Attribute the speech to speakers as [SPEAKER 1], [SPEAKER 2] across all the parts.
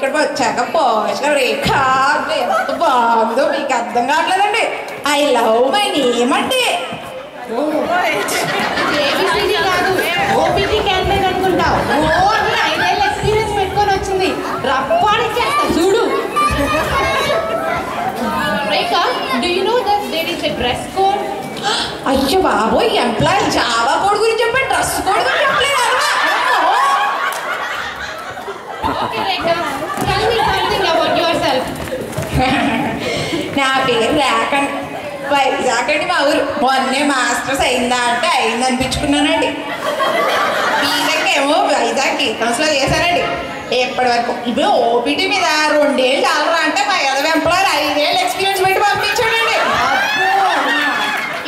[SPEAKER 1] ఇక్కడ వచ్చాక పోషక రేఖ ఎంత బాగుందో మీకు అర్థం కావట్లేదండి. ఐ లవ్ మై నేమ్ అంటే
[SPEAKER 2] ఓపీటీ క్యాండిడేట్ అనుకుంటావు. ఓ అని 5 ఏళ్ళ ఎక్స్పీరియన్స్ పెట్టుకొని వచ్చింది. రప్పాని చేస్తా చూడు. రేఖ, do you know that there is a dress code?
[SPEAKER 1] అయ్యో బాబోయ్, ఎంప్లాయీ జావా కోడ్ గురించి చెప్పే డ్రెస్ కోడ్ గురించి చెప్పలేదు.
[SPEAKER 2] Okay, Rekha, tell me something about yourself.
[SPEAKER 1] నా పేరు రేఖ, వైజాగ్ అండి మా ఊరు. మొన్నే మాస్టర్స్ అయిందా అంటే అయింది అనిపించుకున్నానండి. మీదకేమో వైజాగ్ కీర్తన్స్లో చేశానండి. ఎప్పటి వరకు ఇప్పుడు ఓపీటీ మీద 2 ఏళ్ళు చాలరా అంటే మా ఎదవ ఎంప్లాయర్ 5 ఏళ్ళు ఎక్స్పీరియన్స్ పెట్టి పంపించాడండి.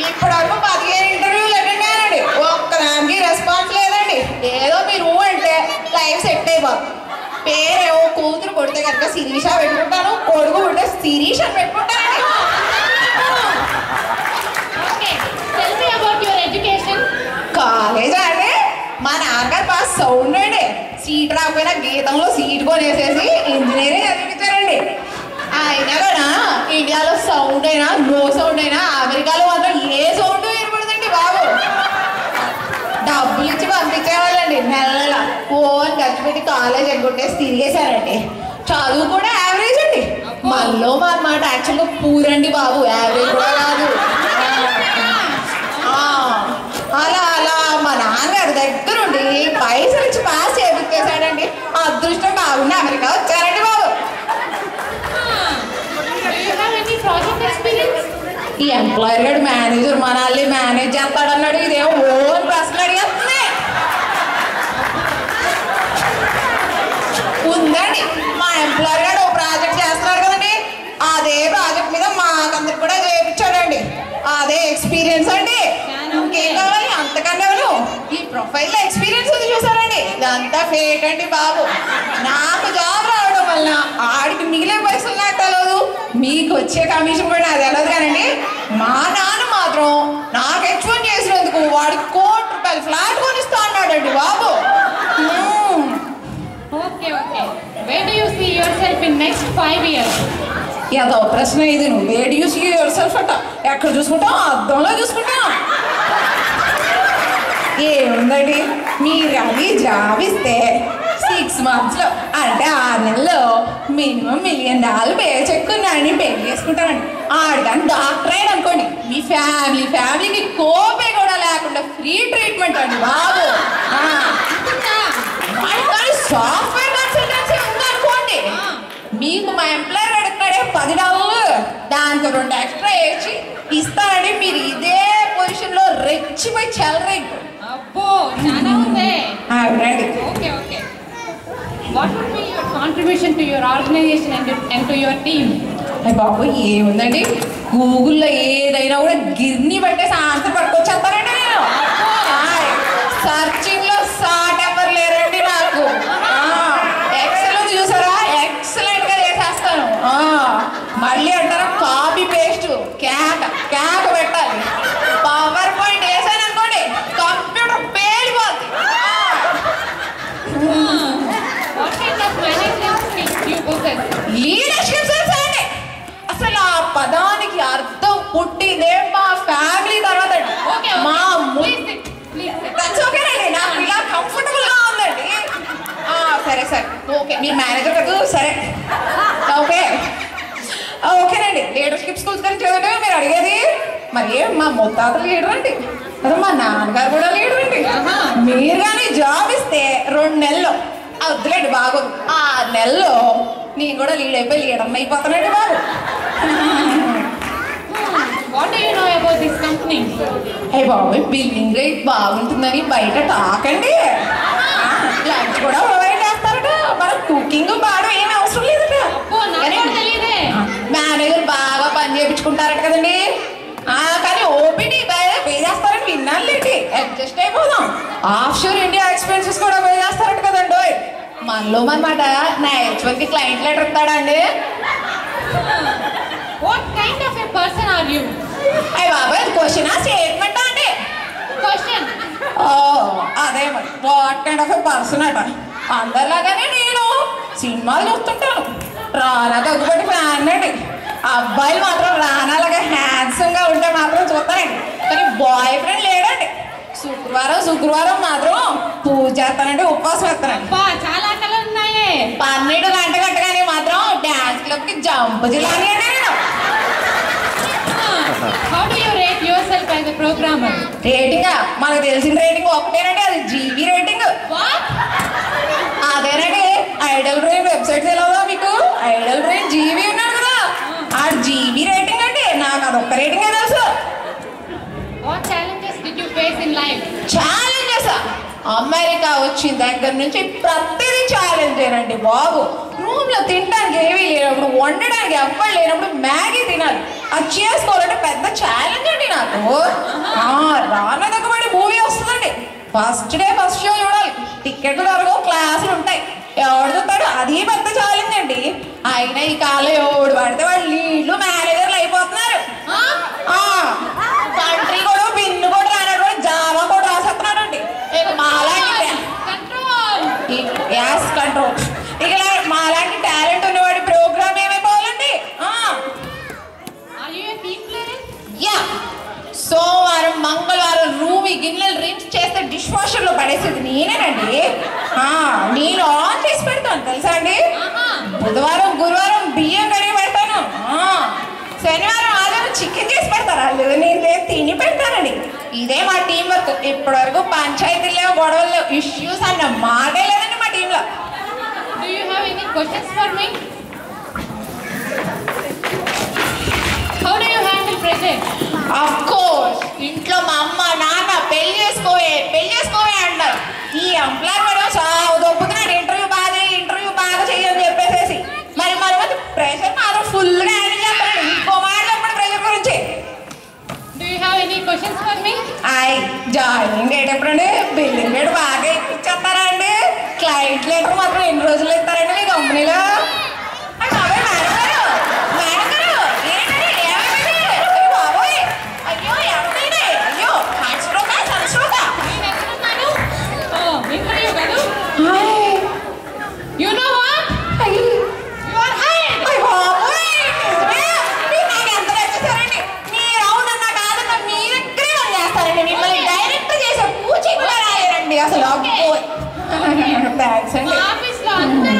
[SPEAKER 1] ఇప్పటి వరకు 15 ఇంటర్వ్యూలు అటెండ్ అయ్యానండి. ఒక్కదానికి రెస్పాన్స్ లేదండి. ఏదో మీరు అంటే లైఫ్ సెట్ అయిపోతుంది. పేరేమో కూతురు కొడితే కనుక శిరీష పెట్టుకుంటాను, కొడుకు పుడితే శిరీష పెట్టుకుంటానండి.
[SPEAKER 2] Tell me about your education.
[SPEAKER 1] College అంటే మా నాన్నగారు బాగా సౌండ్ అండి. సీట్ రాకపోయినా గీతంలో సీట్ కొనేసేసి ఇంజనీరింగ్ చదివించారండి. అయినా కూడా ఇండియాలో సౌండ్ అయినా నో సౌండ్ అయినా అమెరికాలో మాత్రం ఏ సౌండ్ వినపడుతుంది బాబు. డబ్బులు ఇచ్చి పంపించేవాళ్ళండి. నెల ఫోన్ ఖర్చు పెట్టి కాలేజ్ ఎగ్గొట్టేసి తిరిగేశారండి. చదువు కూడా యావరేజ్ అండి. మనలో మా మాట యాక్చువల్గా పూరండి బాబు, యావరేజ్ కూడా కాదు. అలా అలా మా నాన్నగారి దగ్గరుండి పైసలు ఇచ్చి పాస్ చేయించేశాడండి. అదృష్టం బాగుండి అమెరికా వచ్చారండి బాబు. ఈ ఎంప్లాయర్ గడు మేనేజర్ మనల్ని మేనేజ్ చేస్తాడన్నాడు. ఇదేమో ఓన్ ప్రశ్న అడిగేస్తుంది. ఉందండి, మా ఎంప్లాయర్ గడు ఓ ప్రాజెక్ట్ చేస్తున్నాడు కదండి. అదే ప్రాజెక్ట్ మీద మాకందరికి కూడా చేయించాడండి. అదే ఎక్స్పీరియన్స్ అండి. ఇంకేం కావాలి అంతకన్నా ఈ ప్రొఫైల్లో ఎక్స్పీరియన్స్ ఉంది చూసారండి. ఇదంతా ఫేక్ అండి బాబు. నాకు జాబ్ రావడం వల్ల ఆడికి మిగిలే పైసలు నాకు తెలియదు, మీకు వచ్చే కమిషన్ కూడా నాకు తెలియదు. కానండి మా నాన్న మాత్రం నాకు H1 చేసినందుకు వాడికి ₹1,00,00,000 ఫ్లాట్ కొనిస్తా అన్నాడండి బాబు.
[SPEAKER 2] Okay. Where do you see yourself in next 5 years?
[SPEAKER 1] ఏదో ప్రశ్న ఇది. నువ్వు వేడి యూస్ యువర్ సెల్ఫ్ అట్ట ఎక్కడ చూసుకుంటాం? అద్దంలో చూసుకుంటాం. ఏముందండి, మీరు అది జాబ్ ఇస్తే 6 monthsలో అంటే 6 నెలల్లో మినిమం $1 million పే చెక్కున్నాని పెళ్లి చేసుకుంటానండి. ఆడగాని డాక్టర్ అయిన అనుకోండి, మీ ఫ్యామిలీకి కోపే కూడా లేకుండా ఫ్రీ ట్రీట్మెంట్ అండి బాబు. సాఫ్ట్వేర్ కన్సల్టెన్సీ ఉందనుకోండి, మీకు మా ఎంప్లాయర్ అడుగుతాడే $10, దానికి 2 ఎక్స్ట్రా వేసి ఇస్తానండి. మీరు ఇదే పొజిషన్లో రెచ్చిపోయి చెలరేగు.
[SPEAKER 2] అబ్బో, చాలా ఉంది.
[SPEAKER 1] అవునండి.
[SPEAKER 2] Okay. What would be your contribution to your organization and to your team?
[SPEAKER 1] అయ్య బాబు, ఏముందండి, గూగుల్లో ఏదైనా కూడా గిర్ని పెట్టేసి ఆన్సర్ పట్టుకొచ్చేస్తానండి నేను. సర్చింగ్లో సాట్ ఎవరు లేరండి నాకు. ఎక్సెల్ చూసారా, ఎక్సలెంట్గా చేసేస్తాను. మళ్ళీ అంటారా కాపీ పేస్ట్ క్యాక్ పెట్టాలి. పవర్ పాయింట్ వేసాను అనుకోండి, కంప్యూటర్ పేలిపోద్ది. లీడర్షిప్ స్కిల్స్ అండి. అసలు ఆ పదానికి అర్థం పుట్టిందే మా ఫ్యామిలీ తర్వాత అండి. మా ఓకేనండి, నాకు ఇలా కంఫర్టబుల్గా ఉందండి. సరే ఓకే, మీరు మేనేజర్ కదా, సరే ఓకేనండి. లీడర్షిప్ స్కిల్స్ గురించి చదవటమే మీరు అడిగేది. మరి మా ముత్తాతలు లీడర్ అండి, అదే మా నాన్నగారు కూడా లీడర్ అండి. మీరు కానీ జాబ్ ఇస్తే 2 నెలల్లో వద్దులేండి బాగోదు, 6 నెలల్లో నేను కూడా లీడ్ అయిపోయి లీడర్ అయిపోతానండి బాబు.
[SPEAKER 2] What do you know about this company?
[SPEAKER 1] అయ్య బాబోయ్, బిల్డింగ్ రేట్ బాగుంటుందని బయట టాక్ అండి. లంచ్ కూడా ప్రొవైడ్ చేస్తారట. మన కుకింగ్ బాగా ఏమి అవసరం లేదట. మేనేజర్ బాగా పని చేయించుకుంటారట కదండి. కానీ ఓపీడీ పే చేస్తారని విన్నానులేండి. అడ్జస్ట్ అయిపోదాం. ఆఫ్షోర్ ఇండియా ఎక్స్పెన్సెస్ కూడా పే చేస్తారట కదండి. మనలో అనమాట నా H1కి క్లయింట్ లెటర్ ఇస్తాడా అండి?
[SPEAKER 2] What kind of a person are you?
[SPEAKER 1] అయ్య బాబాయ్, క్వశ్చన్ స్టేట్మెంట్ అండి.
[SPEAKER 2] Question.
[SPEAKER 1] అదే మరి what kind of a person అట. అందరిలాగానే నేను సినిమాలు చూస్తుంటాను. రానా దగ్గుబడి ఫ్యాన్ అండి. అబ్బాయిలు మాత్రం రానాలాగా హ్యాండ్సమ్గా ఉంటే మాత్రం చూస్తానండి. కానీ బాయ్ ఫ్రెండ్ లేడండి. శుక్రవారం మాత్రం పూజ చేస్తానండి, ఉపవాసం వేస్తానండి.
[SPEAKER 2] చాలా కళలు ఉన్నాయి.
[SPEAKER 1] 12 గంట గంటగానే మాత్రం డ్యాన్స్ క్లబ్కి జంప్ జిలాని అండి నేను.
[SPEAKER 2] How do you rate yourself as a programmer?
[SPEAKER 1] Rating మనకు తెలిసిన రేటింగ్ ఒకటేనండి, అది జీబీ రేటింగ్. అదేనండి ఐడల్ బ్రెయిన్ వెబ్సైట్ తెలియదా మీకు? ఐడల్ బ్రెయిన్ జీబీ ఉన్నాడు కదా, ఆ జీబీ రేటింగ్ అండి. నాకు అదొక్క రేటింగే తెలుసు.
[SPEAKER 2] What challenges did you face in life?
[SPEAKER 1] Challenges America వచ్చిన దగ్గర నుంచి ప్రతిదీ ఛాలెంజేనండి బాబు. రూమ్లో తినడానికి ఏమీ లేనప్పుడు, వండడానికి ఎవ్వరు లేనప్పుడు మ్యాగీ తినాలి. అది చేసుకోవాలంటే పెద్ద ఛాలెంజ్ అండి నాకు. రానా దగ్గబడి మూవీ వస్తుందండి. ఫస్ట్ డే ఫస్ట్ షో చూడాలి. టికెట్లు దొరకవు, క్లాసులు ఉంటాయి. ఎవడు చూస్తాడు? అది పెద్ద ఛాలెంజ్ అండి. అయినా ఈ కాలం ఎవడు పడితే వాళ్ళు లీడ్లు మేనేజర్లు అయిపోతున్నారు. కంట్రీ కూడా పిన్ను కూడా రానాడు, కూడా జావా కూడా రాసేస్తున్నాడు అండి. ఇక మాలాంటి కంట్రోల్ ఇక మాలాంటి టాలెంట్ ఉన్నవాడి ప్రోగ్రామ్ ఏమైపోవాలండి. యా, సోమవారం మంగళవారం రూమి గిన్నెలు రిన్స్ చేస్తే డిష్ వాషర్లో పడేసేది నేనేనండి. నేను ఆన్ చేసి పెడతాను తెలుసా అండి. బుధవారం గురువారం బియ్యం కడిగి పెడతాను. శనివారం ఆదివారం చికెన్ చేసి పెడతారు వాళ్ళు, నేను తిని పెడతానండి. ఇదే మా టీం వర్క్. ఇప్పటి వరకు పంచాయతీలు లేవు, గొడవలు లేవు, ఇష్యూస్ అన్న మాటే లేదండి మా టీంలో.
[SPEAKER 2] Do you have any questions for me? How do you handle pressure?
[SPEAKER 1] Of course, ఇంట్లో మా అమ్మ నాన్న పెళ్లి చేసుకోవే అంటారు. ఈ ఎంప్లాయ్ కూడా చాలా దొప్పుతున్నాడు, ఇంటర్వ్యూ బాగా చెయ్యని చెప్పేసేసి. మరి ప్రెషర్ మాత్రం ఫుల్గా హ్యాండిల్ చేస్తారండి. ఇంకో మాట చెప్పండి ప్రెషర్ గురించి.
[SPEAKER 2] Do you have any questions for me?
[SPEAKER 1] Joining date ఎప్పుడండి? బిల్లింగ్ డేట్ బాగా ఇప్పించేస్తారా అండి? క్లయింట్ లెటర్ మాత్రం ఎన్ని రోజులు ఇస్తారండి మీ కంపెనీలో?
[SPEAKER 2] You know what? You are hired.
[SPEAKER 1] ఎంత నచ్చేసారండి. మీ రౌండ్ అన్న కాదన్న మీ దగ్గరే చేస్తారండి. మిమ్మల్ని డైరెక్ట్ చేసే పూచి కూడా రాలేరండి అసలు. థ్యాంక్స్ అండి.
[SPEAKER 2] ఆఫీస్ లో అందరూ